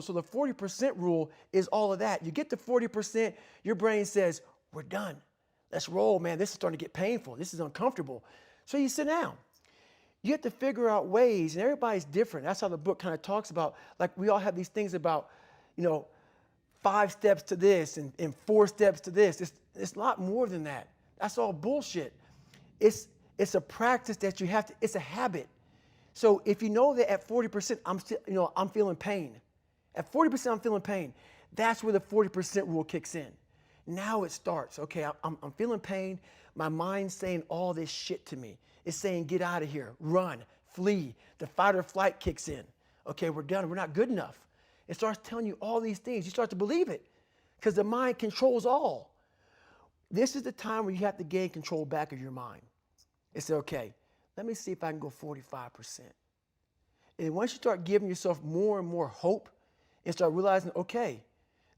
So the 40% rule is all of that. You get to 40%, your brain says, we're done. Let's roll, man. This is starting to get painful. This is uncomfortable. So you sit down. You have to figure out ways, and everybody's different. That's how the book kind of talks about, like we all have these things about, 5 steps to this and 4 steps to this. It's a lot more than that. That's all bullshit. It's a practice that you have to, it's a habit. So if you know that at 40%, I'm feeling pain. At 40%, I'm feeling pain. That's where the 40% rule kicks in. Now it starts. Okay, I'm feeling pain. My mind's saying all this shit to me. It's saying, get out of here, run, flee. The fight or flight kicks in. Okay, we're done. We're not good enough. It starts telling you all these things. You start to believe it because the mind controls all. This is the time where you have to gain control back of your mind. It's okay, let me see if I can go 45%. And once you start giving yourself more and more hope and start realizing, okay,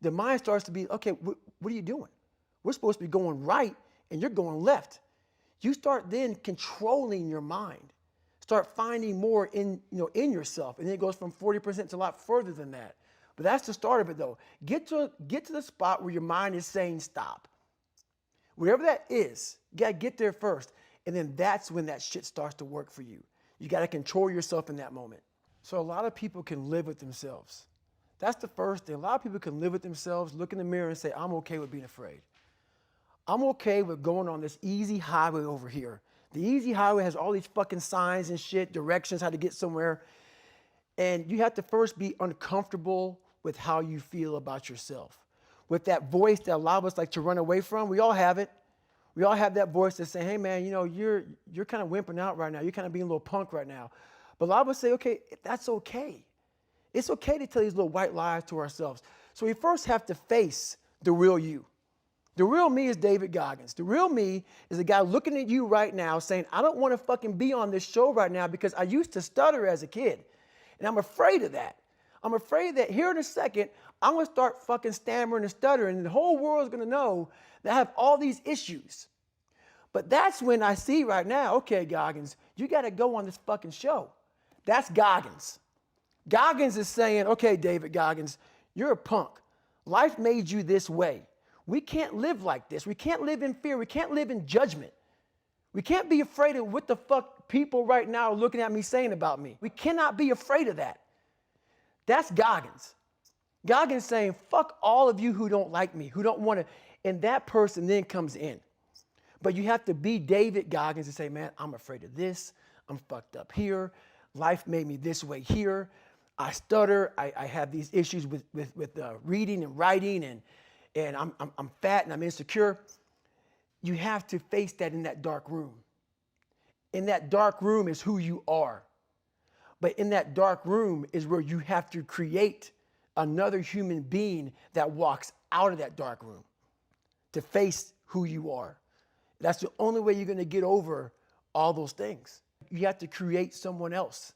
the mind starts to be, okay, what are you doing? We're supposed to be going right and you're going left. You start then controlling your mind. Start finding more in yourself. And then it goes from 40% to a lot further than that. But that's the start of it though. Get to the spot where your mind is saying stop. Whatever that is, you gotta get there first. And then that's when that shit starts to work for you. You gotta control yourself in that moment. So a lot of people can live with themselves. That's the first thing. A lot of people can live with themselves, look in the mirror and say, I'm okay with being afraid. I'm okay with going on this easy highway over here. The easy highway has all these fucking signs and shit, directions, how to get somewhere. And you have to first be uncomfortable with how you feel about yourself. With that voice that a lot of us like to run away from, we all have it. We all have that voice that say, hey man, you're kind of wimping out right now. You're kind of being a little punk right now. But a lot of us say, okay, that's okay. It's okay to tell these little white lies to ourselves. So we first have to face the real you. The real me is David Goggins. The real me is a guy looking at you right now saying, I don't want to fucking be on this show right now because I used to stutter as a kid. And I'm afraid of that. I'm afraid that here in a second, I'm going to start fucking stammering and stuttering and the whole world is going to know that I have all these issues. But that's when I see right now, okay, Goggins, you got to go on this fucking show. That's Goggins. Goggins is saying, okay, David Goggins, you're a punk. Life made you this way. We can't live like this. We can't live in fear. We can't live in judgment. We can't be afraid of what the fuck people right now are looking at me saying about me. We cannot be afraid of that. That's Goggins. Goggins saying, fuck all of you who don't like me, who don't want to, and that person then comes in. But you have to be David Goggins and say, man, I'm afraid of this. I'm fucked up here. Life made me this way here. I stutter. I have these issues with reading and writing, and I'm fat and I'm insecure. You have to face that in that dark room. In that dark room is who you are. But in that dark room is where you have to create another human being that walks out of that dark room to face who you are. That's the only way you're going to get over all those things. You have to create someone else.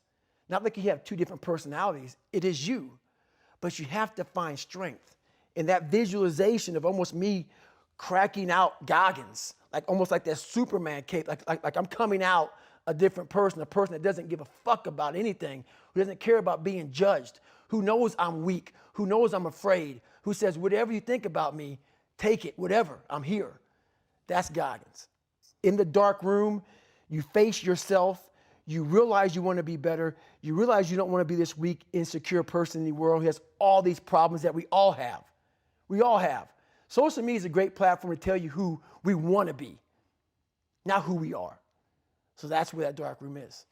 Not like you have 2 different personalities. It is you. But you have to find strength. In that visualization of almost me cracking out Goggins, like almost like that Superman cape, like I'm coming out a different person, a person that doesn't give a fuck about anything, who doesn't care about being judged, who knows I'm weak, who knows I'm afraid, who says, whatever you think about me, take it, whatever, I'm here. That's Goggins. In the dark room, you face yourself, you realize you want to be better, you realize you don't want to be this weak, insecure person in the world who has all these problems that we all have. We all have. Social media is a great platform to tell you who we want to be, not who we are. So that's where that dark room is.